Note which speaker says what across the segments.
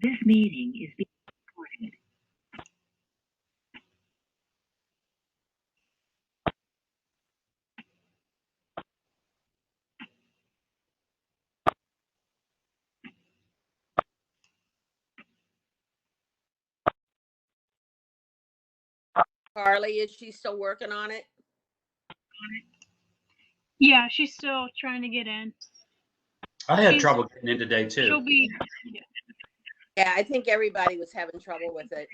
Speaker 1: This meeting is being recorded.
Speaker 2: Carly, is she still working on it?
Speaker 3: Yeah, she's still trying to get in.
Speaker 4: I had trouble getting in today too.
Speaker 3: She'll be.
Speaker 2: Yeah, I think everybody was having trouble with it.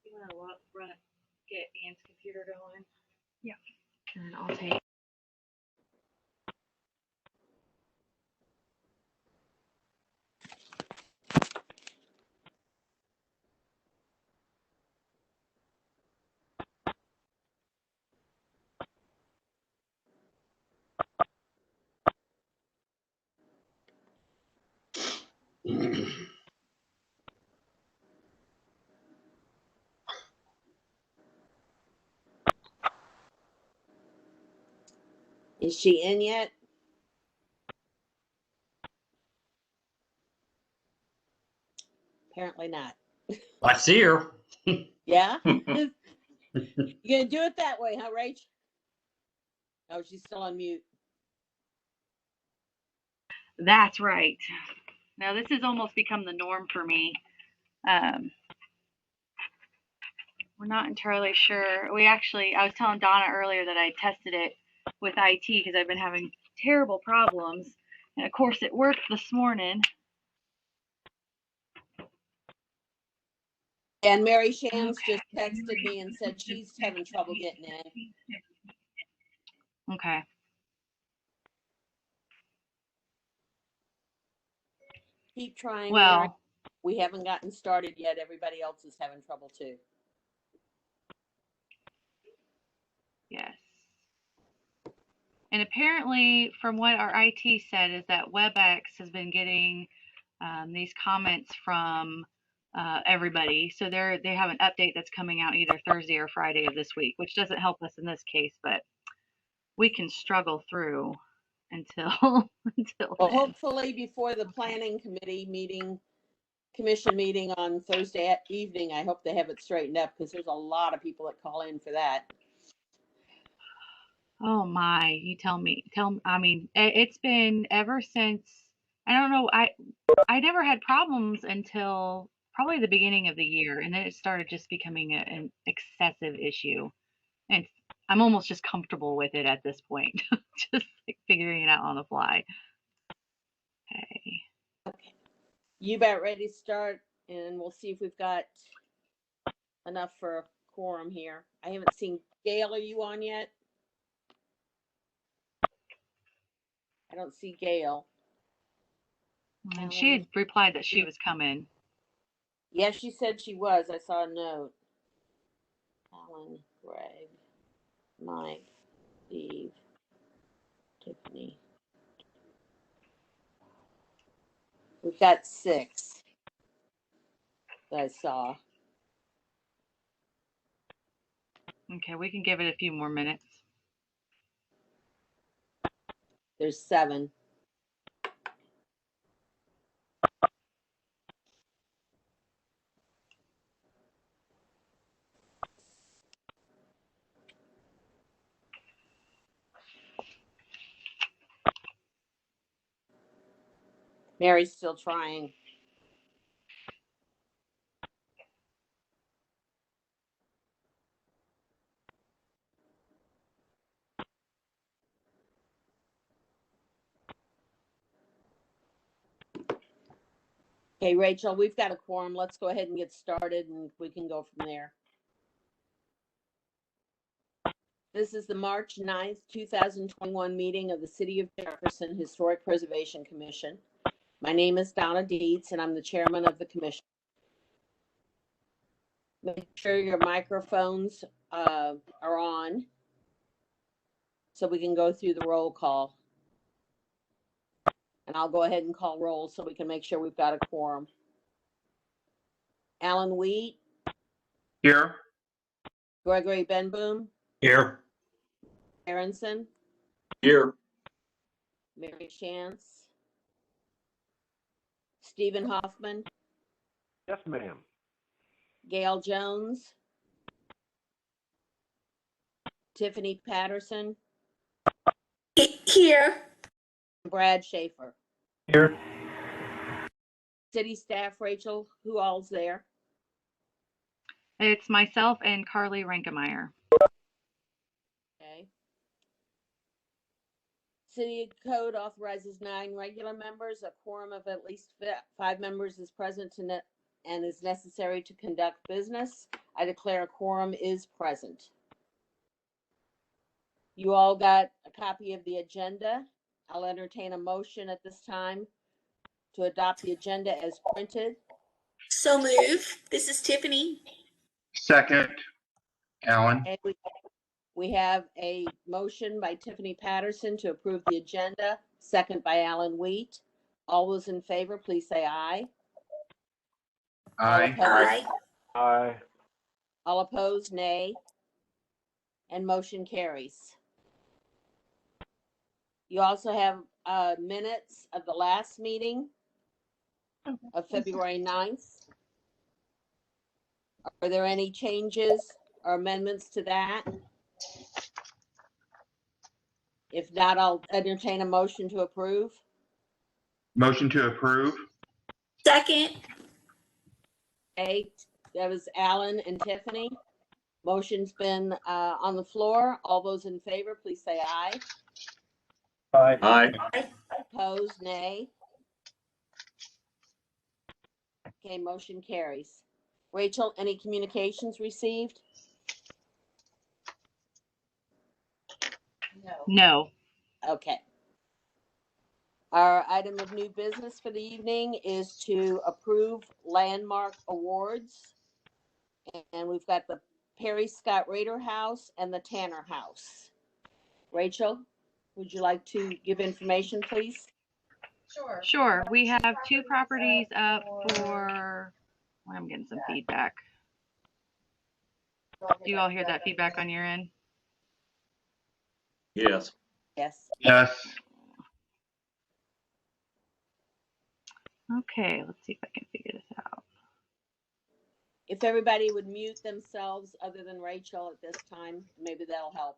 Speaker 5: You want to get Anne's computer going?
Speaker 3: Yeah.
Speaker 5: And then I'll take.
Speaker 2: Is she in yet? Apparently not.
Speaker 4: I see her.
Speaker 2: Yeah? You gonna do it that way, huh, Rach? Oh, she's still on mute.
Speaker 3: That's right. Now this has almost become the norm for me. We're not entirely sure. I was telling Donna earlier that I tested it with IT because I've been having terrible problems. And of course it worked this morning.
Speaker 2: And Mary Shams just texted me and said she's having trouble getting in.
Speaker 3: Okay.
Speaker 2: Keep trying,
Speaker 3: Well,
Speaker 2: Mary. We haven't gotten started yet. Everybody else is having trouble too.
Speaker 3: yes. And apparently, from what our IT said, is that WebEx has been getting these comments from everybody. So they have an update that's coming out either Thursday or Friday of this week, which doesn't help us in this case, but we can struggle through until
Speaker 2: Well,
Speaker 3: then.
Speaker 2: hopefully before the planning commission meeting on Thursday evening, I hope they have it straightened up because there's a lot of people that call in for that.
Speaker 3: Oh my, you tell me. I mean, it's been ever since, I don't know, I never had problems until probably the beginning of the year, and then it started just becoming an excessive issue. And I'm almost just comfortable with it at this point, just like figuring it out on the fly.
Speaker 2: Okay. You about ready to start, and we'll see if we've got enough for a quorum here. I haven't seen Gail. Are you on yet? I don't see Gail.
Speaker 3: And she had replied that she was coming.
Speaker 2: Yes, she said she was. I saw a note. Alan, Greg, Mike, Steve, Tiffany. We've got 6 that I saw.
Speaker 3: Okay, we can give it a few more minutes.
Speaker 2: There's 7. Mary's still trying. Okay, Rachel, we've got a quorum. Let's go ahead and get started and we can go from there. This is the March 9th, 2021 meeting of the City of Jefferson Historic Preservation Commission. My name is Donna Dietz and I'm the chairman of the commission. Make sure your microphones are on so we can go through the roll call. And I'll go ahead and call roll so we can make sure we've got a quorum. Alan Wheat,
Speaker 4: Here.
Speaker 2: Gregory Benboom,
Speaker 4: Here.
Speaker 2: Aronson,
Speaker 4: Here.
Speaker 2: Mary Chance, Stephen Hoffman,
Speaker 6: Yes, ma'am.
Speaker 2: Gail Jones, Tiffany Patterson,
Speaker 7: Here.
Speaker 2: Brad Schaefer.
Speaker 6: Here.
Speaker 2: City staff, Rachel, who all's there?
Speaker 3: It's myself and Carly Rankemeyer.
Speaker 2: Okay. City code authorizes 9 regular members. A quorum of at least 5 members is present and is necessary to conduct business. I declare a quorum is present. You all got a copy of the agenda. I'll entertain a motion at this time to adopt the agenda as printed.
Speaker 7: So move. This is Tiffany.
Speaker 8: Second, Alan.
Speaker 2: And we have a motion by Tiffany Patterson to approve the agenda, second by Alan Wheat. All those in favor, please say aye.
Speaker 8: Aye.
Speaker 7: Aye.
Speaker 6: Aye.
Speaker 2: All opposed, nay. And motion carries. You also have minutes of the last meeting of February 9th. Are there any changes or amendments to that? If not, I'll entertain a motion to approve.
Speaker 8: Motion to approve.
Speaker 7: Second.
Speaker 2: Okay, that was Alan and Tiffany. Motion's been on the floor. All those in favor, please say aye.
Speaker 6: Aye.
Speaker 4: Aye.
Speaker 2: Opposed, nay. Okay, motion carries. Rachel, any communications received?
Speaker 3: No.
Speaker 2: Okay. Our item of new business for the evening is to approve landmark awards. And we've got the Perry Scott Rader House and the Tanner House. Rachel, would you like to give information, please?
Speaker 3: Sure. We have 2 properties up for, well, I'm getting some feedback. Do you all hear that feedback on your end?
Speaker 4: Yes.
Speaker 2: Yes.
Speaker 8: Yes.
Speaker 3: Okay, let's see if I can figure this out.
Speaker 2: If everybody would mute themselves other than Rachel at this time, maybe that'll help.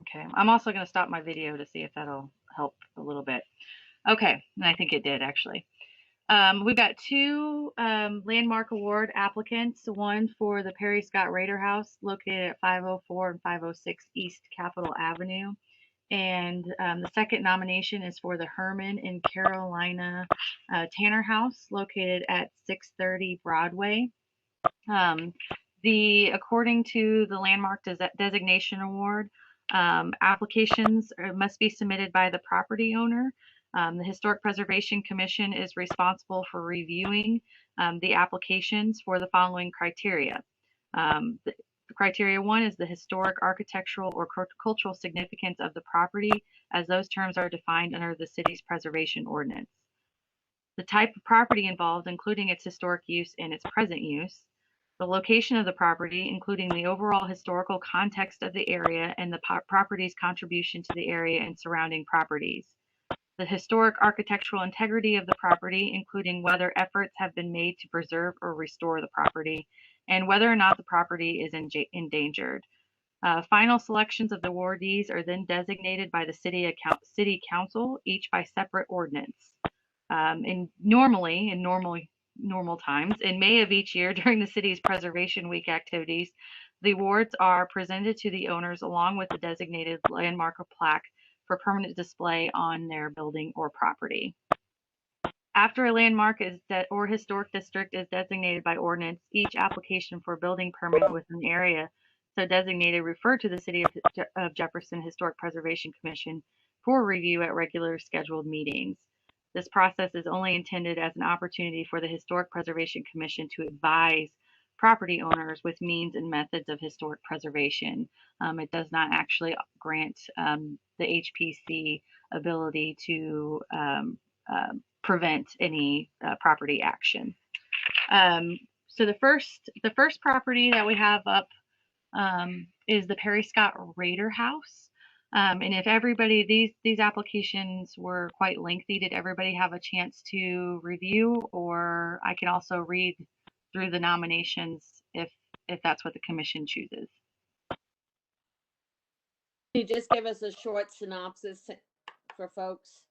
Speaker 3: Okay, I'm also going to stop my video to see if that'll help a little bit. Okay, and I think it did actually. We've got 2 landmark award applicants, one for the Perry Scott Rader House located at 504 and 506 East Capitol Avenue. And the second nomination is for the Herman and Carolina Tanner House located at 630 Broadway. According to the Landmark Designation Award, applications must be submitted by the property owner. The Historic Preservation Commission is responsible for reviewing the applications for the following criteria. Criteria 1 is the historic, architectural, or cultural significance of the property, as those terms are defined under the city's preservation ordinance. The type of property involved, including its historic use and its present use. The location of the property, including the overall historical context of the area and the property's contribution to the area and surrounding properties. The historic architectural integrity of the property, including whether efforts have been made to preserve or restore the property, and whether or not the property is endangered. Final selections of the awardees are then designated by the city council, each by separate ordinance. In normal times, in May of each year during the city's Preservation Week activities, the awards are presented to the owners along with the designated landmark or plaque for permanent display on their building or property. After a landmark or historic district is designated by ordinance, each application for a building permit within an area so designated referred to the City of Jefferson Historic Preservation Commission for review at regular scheduled meetings. This process is only intended as an opportunity for the Historic Preservation Commission to advise property owners with means and methods of historic preservation. It does not actually grant the HPC ability to prevent any property action. So the first property that we have up is the Perry Scott Raider House. And if everybody, these applications were quite lengthy, did everybody have a chance to review, or I can also read through the nominations if that's what the commission chooses.
Speaker 2: Can you just give us a short synopsis for folks?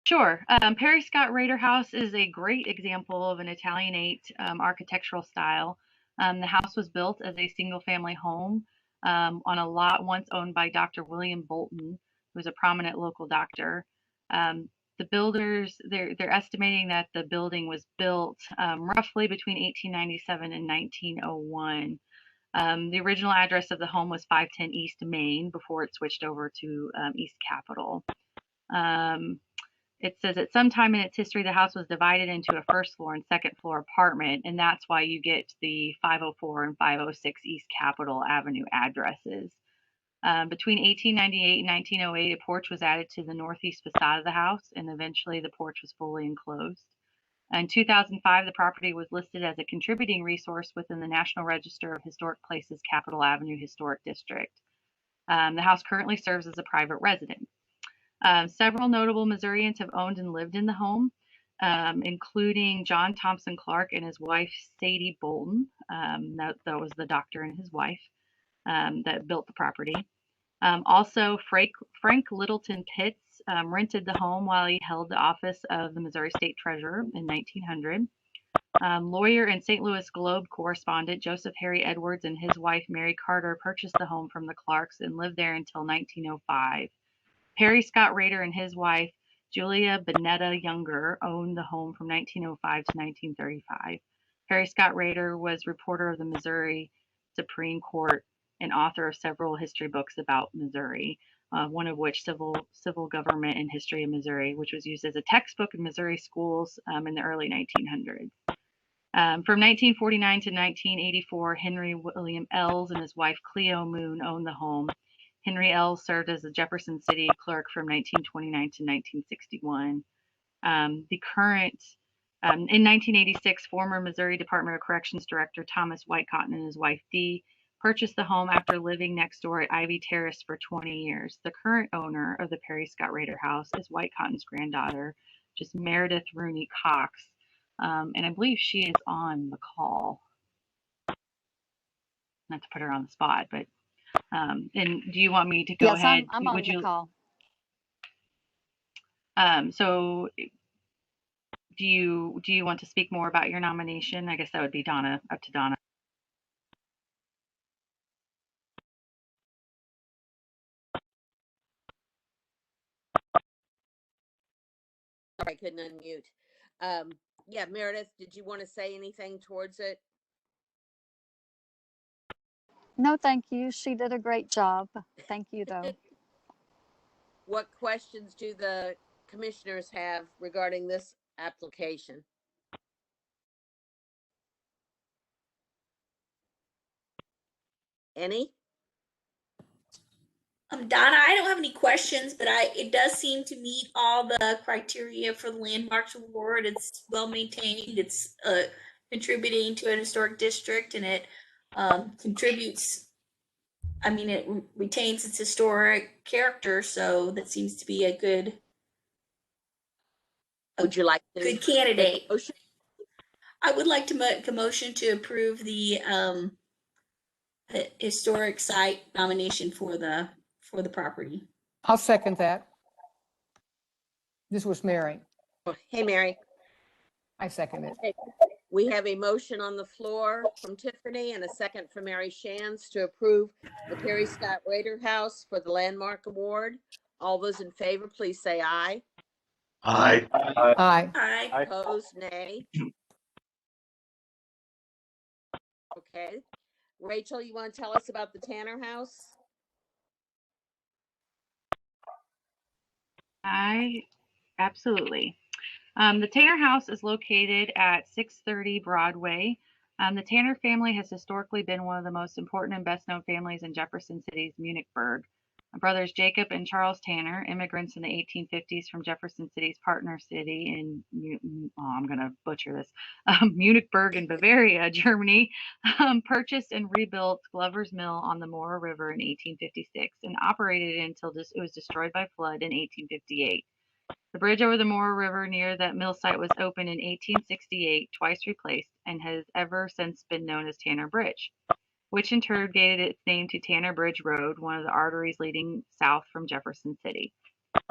Speaker 3: Sure. Perry Scott Raider House is a great example of an Italianate architectural style. The house was built as a single-family home on a lot once owned by Dr. William Bolton, who was a prominent local doctor. The builders, they're estimating that the building was built roughly between 1897 and 1901. The original address of the home was 510 East Main before it switched over to East Capitol. It says at some time in its history, the house was divided into a first floor and second floor apartment, and that's why you get the 504 and 506 East Capitol Avenue addresses. Between 1898 and 1908, a porch was added to the northeast facade of the house, and eventually the porch was fully enclosed. In 2005, the property was listed as a contributing resource within the National Register of Historic Places Capitol Avenue Historic District. The house currently serves as a private residence. Several notable Missourians have owned and lived in the home, including John Thompson Clark and his wife, Sadie Bolton. That was the doctor and his wife that built the property. Also, Frank Littleton Pitts rented the home while he held the office of the Missouri State Treasurer in 1900. Lawyer and St. Louis Globe correspondent Joseph Harry Edwards and his wife, Mary Carter, purchased the home from the Clarks and lived there until 1905. Perry Scott Raider and his wife, Julia Bonetta Younger, owned the home from 1905 to 1935. Perry Scott Raider was reporter of the Missouri Supreme Court and author of several history books about Missouri, one of which, Civil Government and History of Missouri, which was used as a textbook in Missouri schools in the early 1900s. From 1949 to 1984, Henry William Ells and his wife Cleo Moon owned the home. Henry Ells served as the Jefferson City clerk from 1929 to 1961. In 1986, former Missouri Department of Corrections Director Thomas Whitecotton and his wife Dee purchased the home after living next door at Ivy Terrace for 20 years. The current owner of the Perry Scott Raider House is Whitecotton's granddaughter, just Meredith Rooney Cox, and I believe she is on the call. Not to put her on the spot, but and do you want me to go ahead?
Speaker 9: I'm on the call.
Speaker 3: So do you want to speak more about your nomination? I guess that would be Donna, up to Donna.
Speaker 2: Sorry, I couldn't unmute. Yeah, Meredith, did you want to say anything towards it?
Speaker 9: No, thank you. She did a great job. Thank you, though.
Speaker 2: What questions do the commissioners have regarding this application? Any?
Speaker 7: Donna, I don't have any questions, but it does seem to meet all the criteria for the Landmarks Award. It's well maintained. It's contributing to an historic district, and it contributes. I mean, it retains its historic character, so that seems to be a good.
Speaker 2: Would you like to
Speaker 7: good candidate?
Speaker 2: motion?
Speaker 7: I would like to make a motion to approve the historic site nomination for the property.
Speaker 10: I'll second that. This was Mary.
Speaker 2: Hey, Mary.
Speaker 10: I second it.
Speaker 2: Okay. We have a motion on the floor from Tiffany and a second from Mary Shands to approve the Perry Scott Raider House for the Landmark Award. All those in favor, please say aye.
Speaker 4: Aye.
Speaker 10: Aye.
Speaker 7: Aye.
Speaker 2: Opposed, nay. Okay. Rachel, you want to tell us about the Tanner House?
Speaker 3: Absolutely. The Tanner House is located at 630 Broadway. The Tanner family has historically been one of the most important and best known families in Jefferson City's Munichburg. Brothers Jacob and Charles Tanner, immigrants in the 1850s from Jefferson City's partner city in, I'm going to butcher this, Munichburg in Bavaria, Germany, purchased and rebuilt Glover's Mill on the Moore River in 1856 and operated it until it was destroyed by flood in 1858. The bridge over the Moore River near that mill site was opened in 1868, twice replaced, and has ever since been known as Tanner Bridge, which in turn gave its name to Tanner Bridge Road, one of the arteries leading south from Jefferson City.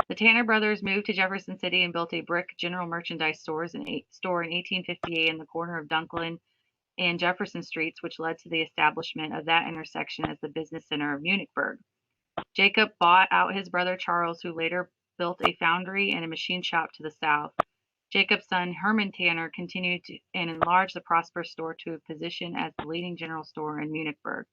Speaker 3: The Tanner brothers moved to Jefferson City and built a brick general merchandise store in 1858 in the corner of Dunklin and Jefferson Streets, which led to the establishment of that intersection as the business center of Munichburg. Jacob bought out his brother Charles, who later built a foundry and a machine shop to the south. Jacob's son Herman Tanner continued and enlarged the prosperous store to a position as the leading general store in Munichburg.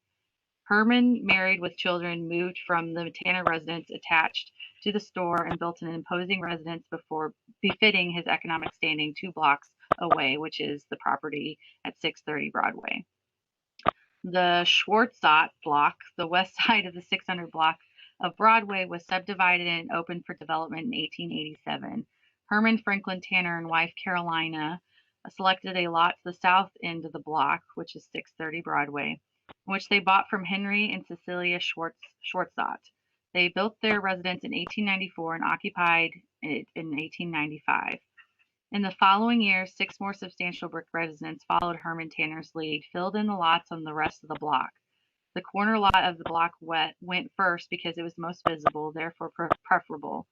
Speaker 3: Herman, married with children, moved from the Tanner residence attached to the store and built an imposing residence befitting his economic standing 2 blocks away, which is the property at 630 Broadway. The Schwartzat block, the west side of the 600 block of Broadway, was subdivided and opened for development in 1887. Herman Franklin Tanner and wife Carolina selected a lot to the south end of the block, which is 630 Broadway, which they bought from Henry and Cecilia Schwartzat. They built their residence in 1894 and occupied it in 1895. In the following year, 6 more substantial brick residences followed Herman Tanner's lead, filled in the lots on the rest of the block. The corner lot of the block went first because it was most visible, therefore preferable.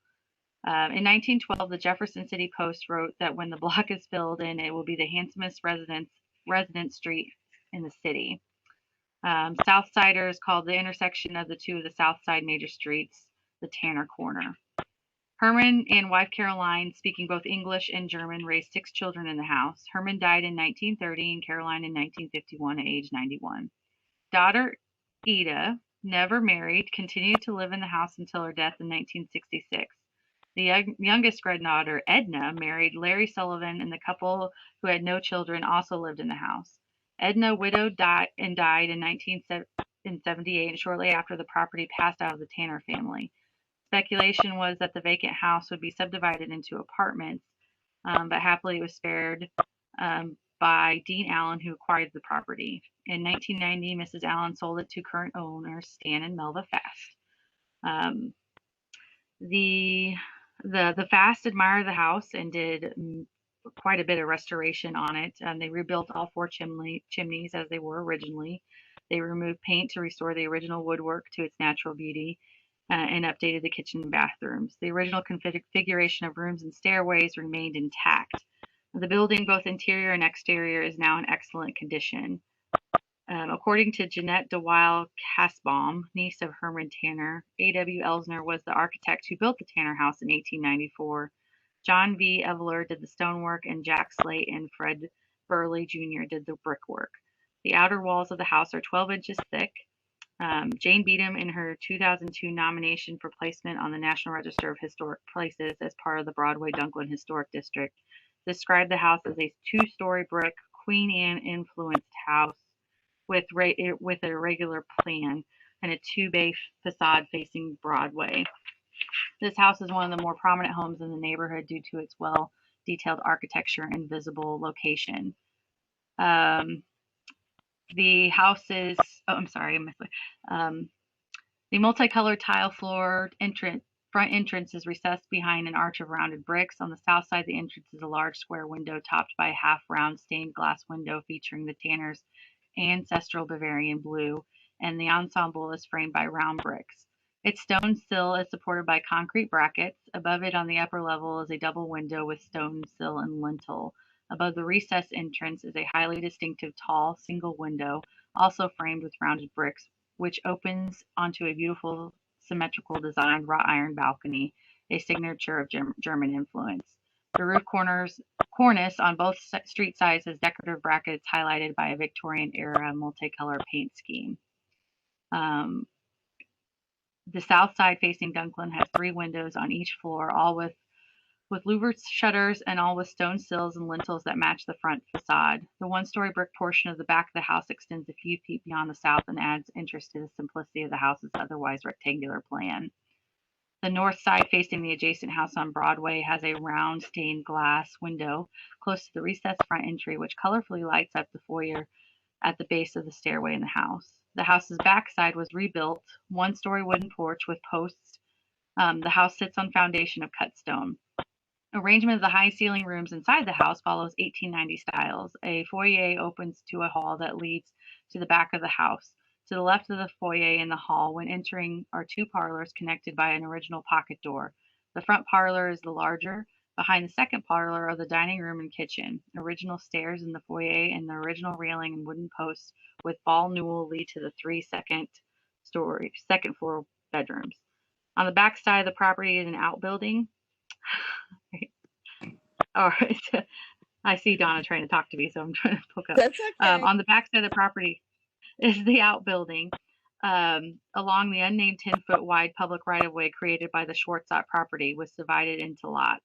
Speaker 3: In 1912, the Jefferson City Post wrote that when the block is filled in, it will be the handsomest residence street in the city. Southsiders called the intersection of the 2 of the South Side major streets the Tanner Corner. Herman and wife Caroline, speaking both English and German, raised 6 children in the house. Herman died in 1930 and Caroline in 1951 at age 91. Daughter Ida, never married, continued to live in the house until her death in 1966. The youngest granddaughter, Edna, married Larry Sullivan, and the couple who had no children also lived in the house. Edna widowed died in 1978, and shortly after the property passed out of the Tanner family. Speculation was that the vacant house would be subdivided into apartments, but happily it was spared by Dean Allen, who acquired the property. In 1990, Mrs. Allen sold it to current owners Stan and Melva Fast. The Fast admired the house and did quite a bit of restoration on it. They rebuilt all 4 chimneys as they were originally. They removed paint to restore the original woodwork to its natural beauty. And updated the kitchen and bathrooms. The original configuration of rooms and stairways remained intact. The building, both interior and exterior, is now in excellent condition. According to Jeanette DeWile Kasbaum, niece of Herman Tanner, A.W. Elsner was the architect who built the Tanner house in 1894. John V. Eveler did the stonework, and Jack Slate and Fred Burley Jr. did the brickwork. The outer walls of the house are 12 inches thick. Jane Beadham, in her 2002 nomination for placement on the National Register of Historic Places as part of the Broadway Dunklin Historic District, described the house as a 2-story brick Queen Anne influenced house with a irregular plan and a 2-bay facade facing Broadway. This house is one of the more prominent homes in the neighborhood due to its well-detailed architecture and visible location. The house is, the multicolored tile floor front entrance is recessed behind an arch of rounded bricks. On the south side of the entrance is a large square window topped by a half-round stained glass window featuring the Tanner's ancestral Bavarian blue, and the ensemble is framed by round bricks. Its stone sill is supported by concrete brackets. Above it on the upper level is a double window with stone sill and lintel. Above the recessed entrance is a highly distinctive tall single window, also framed with rounded bricks, which opens onto a beautiful symmetrical designed wrought iron balcony, a signature of German influence. The roof cornice on both street sides has decorative brackets highlighted by a Victorian-era multicolored paint scheme. The south side facing Dunklin has 3 windows on each floor, all with with louvered shutters and all with stone sills and lintels that match the front facade. The one-story brick portion of the back of the house extends a few feet beyond the south and adds interest to the simplicity of the house's otherwise rectangular plan. The north side facing the adjacent house on Broadway has a round stained glass window close to the recessed front entry, which colorfully lights up the foyer at the base of the stairway in the house. The house's backside was rebuilt, one-story wooden porch with posts. The house sits on foundation of cut stone. Arrangement of the high ceiling rooms inside the house follows 1890 styles. A foyer opens to a hall that leads to the back of the house. To the left of the foyer in the hall, when entering, are two parlors connected by an original pocket door. The front parlor is the larger. Behind the second parlor are the dining room and kitchen. Original stairs in the foyer and the original railing and wooden posts with ball newel lead to the three second floor bedrooms. On the back side of the property is an outbuilding. All right. I see Donna trying to talk to me, so I'm trying to poke up.
Speaker 2: That's okay.
Speaker 3: On the back side of the property is the outbuilding along the unnamed 10-foot wide public right-of-way created by the Schwartzott property was divided into lots.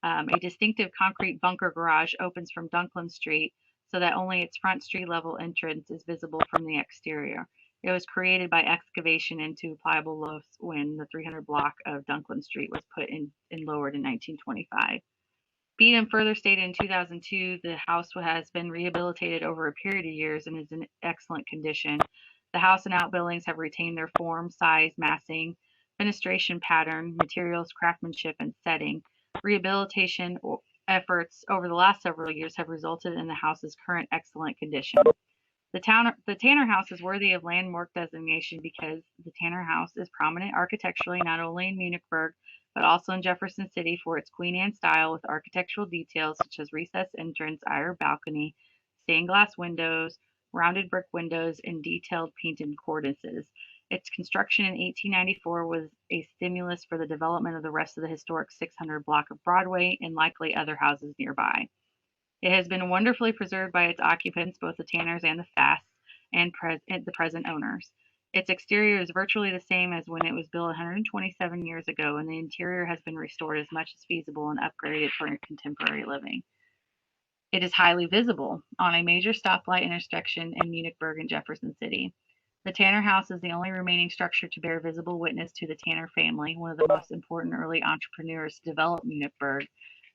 Speaker 3: A distinctive concrete bunker garage opens from Dunklin Street so that only its front street level entrance is visible from the exterior. It was created by excavation into pliable loafs when the 300 block of Dunklin Street was put in and lowered in 1925. Beedham further stated in 2002 the house has been rehabilitated over a period of years and is in excellent condition. The house and outbuildings have retained their form, size, massing, fenestration pattern, materials, craftsmanship, and setting. Rehabilitation efforts over the last several years have resulted in the house's current excellent condition. The Tanner House is worthy of landmark designation because the Tanner House is prominent architecturally not only in Munichburg, but also in Jefferson City for its Queen Anne style with architectural details such as recessed entrance, iron balcony, stained glass windows, rounded brick windows, and detailed painted cornices. Its construction in 1894 was a stimulus for the development of the rest of the historic 600 block of Broadway and likely other houses nearby. It has been wonderfully preserved by its occupants, both the Tanners and the Fasts, and the present owners. Its exterior is virtually the same as when it was built 127 years ago, and the interior has been restored as much as feasible and upgraded for contemporary living. It is highly visible on a major stoplight intersection in Munichburg and Jefferson City. The Tanner House is the only remaining structure to bear visible witness to the Tanner family, one of the most important early entrepreneurs to develop Munichburg.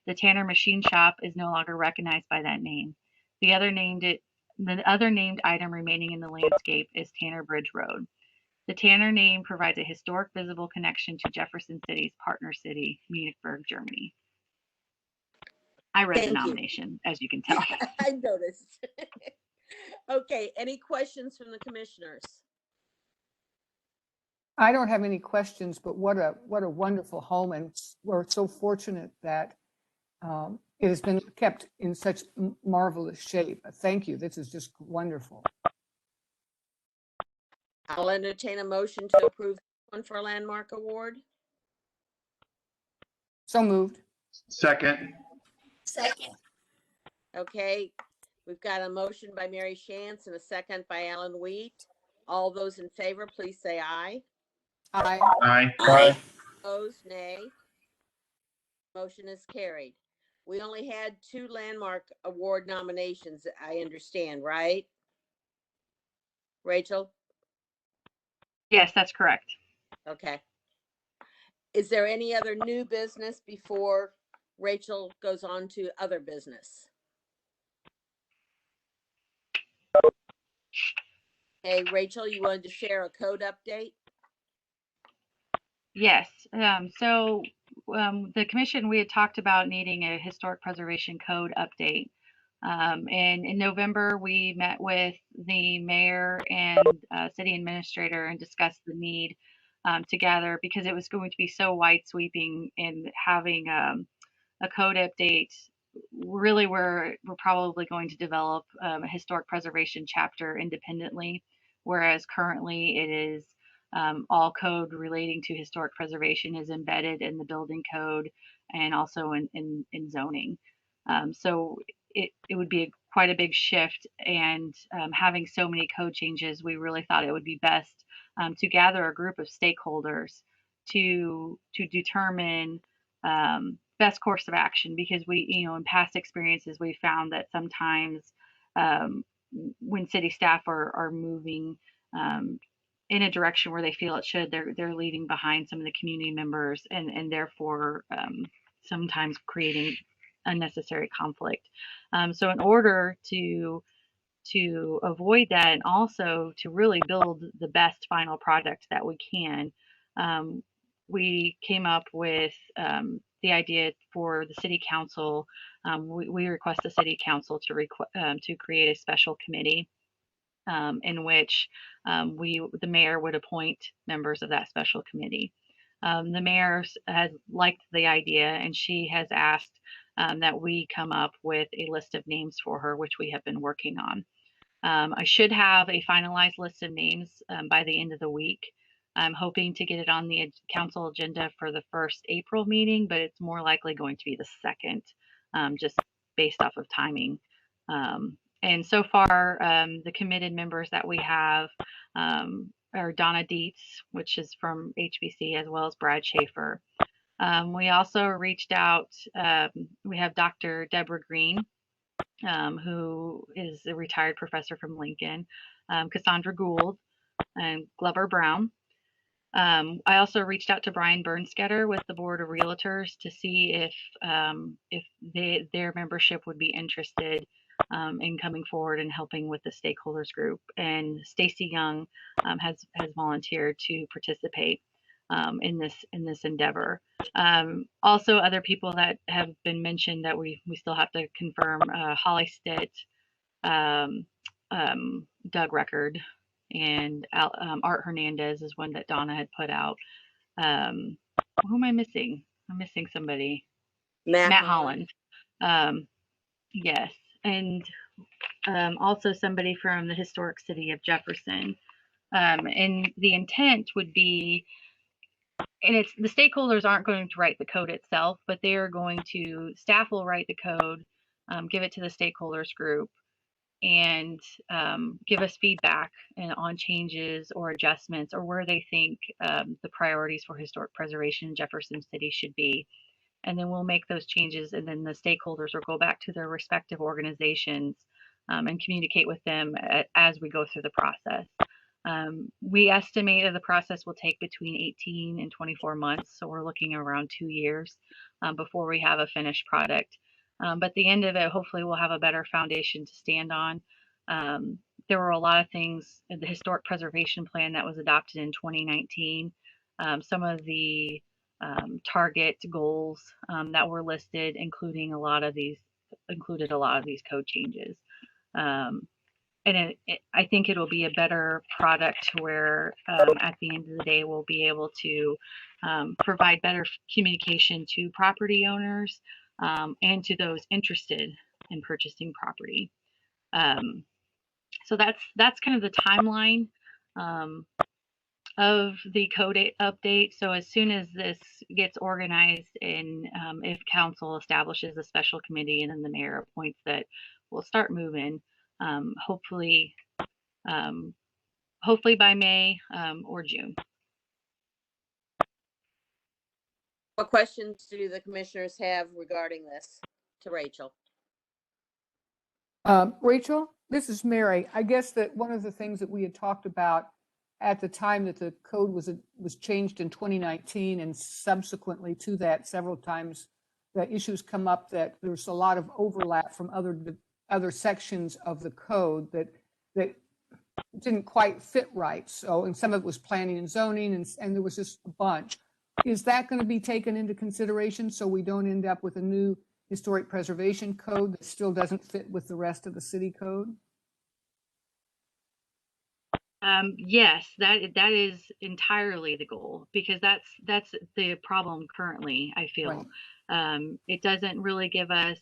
Speaker 3: The Tanner Machine Shop is no longer recognized by that name. The other named item remaining in the landscape is Tanner Bridge Road. The Tanner name provides a historic visible connection to Jefferson City's partner city, Munichburg, Germany. I read the
Speaker 2: Thank you.
Speaker 3: nomination, as you can tell.
Speaker 2: I noticed. Okay, any questions from the commissioners?
Speaker 10: I don't have any questions, but what a wonderful home, and we're so fortunate that it has been kept in such marvelous shape. Thank you. This is just wonderful.
Speaker 2: I'll entertain a motion to approve one for a landmark award.
Speaker 10: So moved.
Speaker 8: Second.
Speaker 7: Second.
Speaker 2: Okay, we've got a motion by Mary Shantz and a second by Alan Wheat. All those in favor, please say aye.
Speaker 10: Aye.
Speaker 8: Aye.
Speaker 7: Aye.
Speaker 2: Opposed, nay. Motion is carried. We only had 2 landmark award nominations, I understand, right? Rachel?
Speaker 3: Yes, that's correct.
Speaker 2: Okay. Is there any other new business before Rachel goes on to other business? Hey, Rachel, you wanted to share a code update?
Speaker 3: Yes. The commission, we had talked about needing a historic preservation code update. And in November, we met with the mayor and city administrator and discussed the need together because it was going to be so wide sweeping, and having a code update. Really, we're probably going to develop a historic preservation chapter independently, whereas currently it is all code relating to historic preservation is embedded in the building code and also in zoning. So it would be quite a big shift, and having so many code changes, we really thought it would be best to gather a group of stakeholders to determine best course of action, because we, in past experiences, we found that sometimes when city staff are moving in a direction where they feel it should, they're leaving behind some of the community members, and therefore sometimes creating unnecessary conflict. So in order to avoid that, and also to really build the best final product that we can, we came up with the idea for the city council. We request the city council to create a special committee in which the mayor would appoint members of that special committee. The mayor has liked the idea, and she has asked that we come up with a list of names for her, which we have been working on. I should have a finalized list of names by the end of the week. I'm hoping to get it on the council agenda for the first April meeting, but it's more likely going to be the second, just based off of timing. And so far, the committed members that we have are Donna Dietz, which is from HBC, as well as Brad Schaefer. We also reached out, we have Dr. Deborah Green, who is a retired professor from Lincoln, Cassandra Gould, and Glover Brown. I also reached out to Brian Bernsketter with the Board of Realtors to see if their membership would be interested in coming forward and helping with the stakeholders group. And Stacy Young has volunteered to participate in this endeavor. Also, other people that have been mentioned that we still have to confirm: Holly Stitt, Doug Record, and Art Hernandez is one that Donna had put out. Who am I missing? I'm missing somebody. Matt Holland. Yes, and also somebody from the historic city of Jefferson. And the intent would be, and it's the stakeholders aren't going to write the code itself, but they are going to, staff will write the code, give it to the stakeholders group, and give us feedback on changes or adjustments, or where they think the priorities for historic preservation in Jefferson City should be. And then we'll make those changes, and then the stakeholders will go back to their respective organizations and communicate with them as we go through the process. We estimate that the process will take between 18 and 24 months, so we're looking around 2 years before we have a finished product. But at the end of it, hopefully we'll have a better foundation to stand on. There were a lot of things in the historic preservation plan that was adopted in 2019. Some of the target goals that were listed, included a lot of these code changes. And I think it'll be a better product where at the end of the day, we'll be able to provide better communication to property owners and to those interested in purchasing property. So that's kind of the timeline of the code update. So as soon as this gets organized, and if council establishes a special committee and then the mayor appoints that, we'll start moving. Hopefully by May or June.
Speaker 2: What questions do the commissioners have regarding this to Rachel?
Speaker 10: Rachel, this is Mary. I guess that one of the things that we had talked about at the time that the code was changed in 2019, and subsequently to that, several times the issues come up that there's a lot of overlap from other sections of the code that didn't quite fit right. So, and some of it was planning and zoning, and there was just a bunch. Is that going to be taken into consideration so we don't end up with a new historic preservation code that still doesn't fit with the rest of the city code?
Speaker 3: Yes, that is entirely the goal, because that's the problem currently, I feel. Right. It doesn't really give us,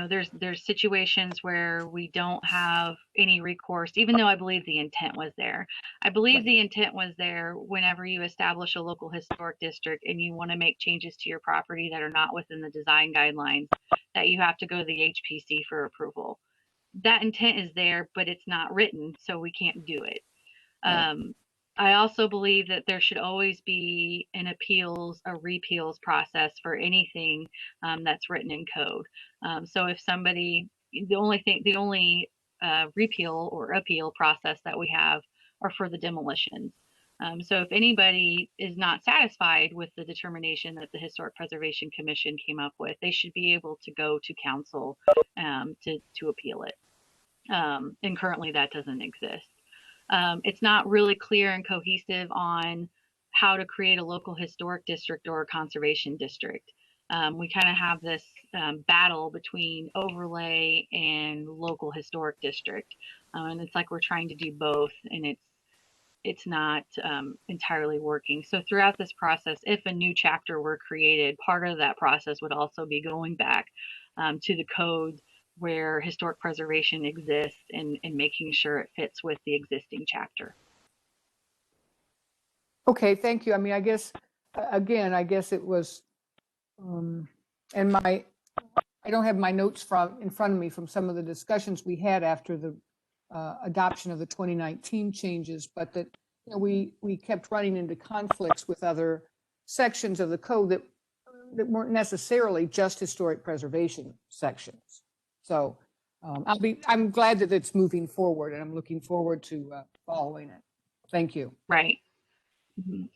Speaker 3: there's situations where we don't have any recourse, even though I believe the intent was there. I believe the intent was there whenever you establish a local historic district and you want to make changes to your property that are not within the design guidelines, that you have to go to the HPC for approval. That intent is there, but it's not written, so we can't do it. I also believe that there should always be an appeals, a repeals process for anything that's written in code. So if somebody, the only repeal or appeal process that we have are for the demolitions. So if anybody is not satisfied with the determination that the Historic Preservation Commission came up with, they should be able to go to council to appeal it. And currently that doesn't exist. It's not really clear and cohesive on how to create a local historic district or a conservation district. We kind of have this battle between overlay and local historic district. And it's like we're trying to do both, and it's not entirely working. So throughout this process, if a new chapter were created, part of that process would also be going back to the code where historic preservation exists and making sure it fits with the existing chapter.
Speaker 10: Okay, thank you. I mean, I guess, again, I guess it was, and I don't have my notes in front of me from some of the discussions we had after the adoption of the 2019 changes, but that, you know, we kept running into conflicts with other sections of the code that weren't necessarily just historic preservation sections. So I'm glad that it's moving forward, and I'm looking forward to following it. Thank you.
Speaker 3: Right.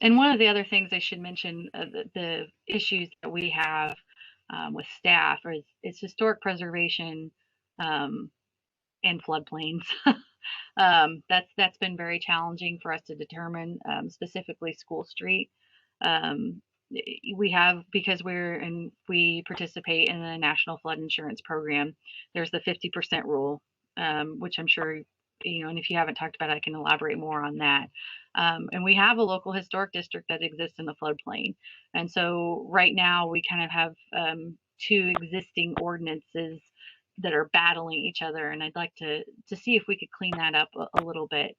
Speaker 3: And one of the other things I should mention, the issues that we have with staff is historic preservation and floodplains. That's been very challenging for us to determine, specifically School Street. We have, because we participate in the National Flood Insurance Program, there's the 50% rule, which I'm sure, you know, and if you haven't talked about it, I can elaborate more on that. And we have a local historic district that exists in the floodplain. And so right now we kind of have two existing ordinances that are battling each other. And I'd like to see if we could clean that up a little bit.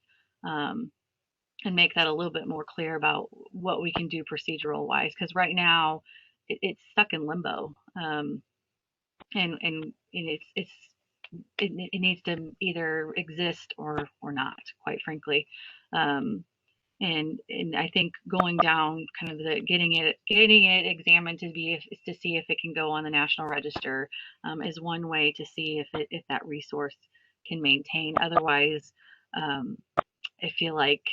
Speaker 3: And make that a little bit more clear about what we can do procedural wise, because right now it's stuck in limbo, and it needs to either exist or not, quite frankly. And I think going down kind of the getting it examined to see if it can go on the National Register is one way to see if that resource can maintain. Otherwise, I feel like,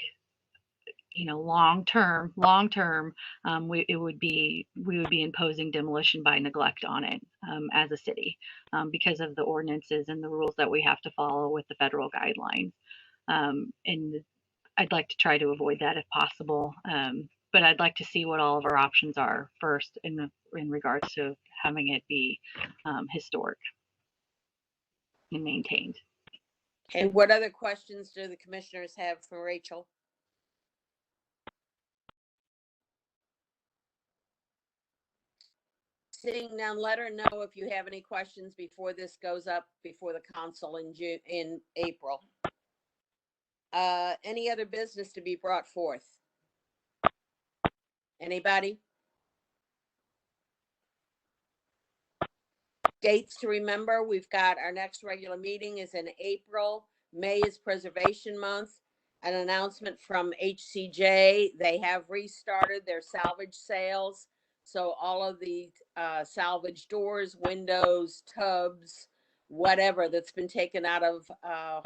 Speaker 3: you know, long term, we would be imposing demolition by neglect on it as a city because of the ordinances and the rules that we have to follow with the federal guidelines. And I'd like to try to avoid that if possible. But I'd like to see what all of our options are first in regards to having it be historic and maintained.
Speaker 2: And what other questions do the commissioners have for Rachel? Sitting down, let her know if you have any questions before this goes up before the council in April. Any other business to be brought forth? Anybody? Dates to remember, we've got our next regular meeting is in April. May is Preservation Month. An announcement from HCJ, they have restarted their salvage sales. So all of the salvage doors, windows, tubs, whatever that's been taken out of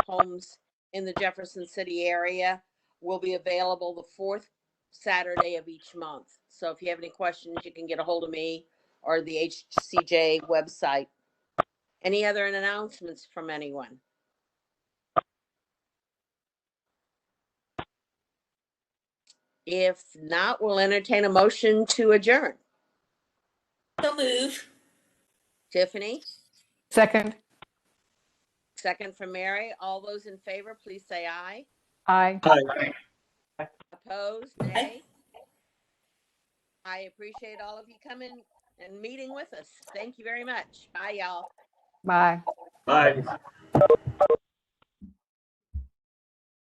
Speaker 2: homes in the Jefferson City area will be available the fourth Saturday of each month. So if you have any questions, you can get a hold of me or the HCJ website. Any other announcements from anyone? If not, we'll entertain a motion to adjourn.
Speaker 7: So move.
Speaker 2: Tiffany,
Speaker 10: Second.
Speaker 2: second from Mary. All those in favor, please say aye.
Speaker 10: Aye.
Speaker 4: Aye.
Speaker 2: Opposed, nay. I appreciate all of you coming and meeting with us. Thank you very much. Bye, y'all.
Speaker 10: Bye.
Speaker 4: Aye.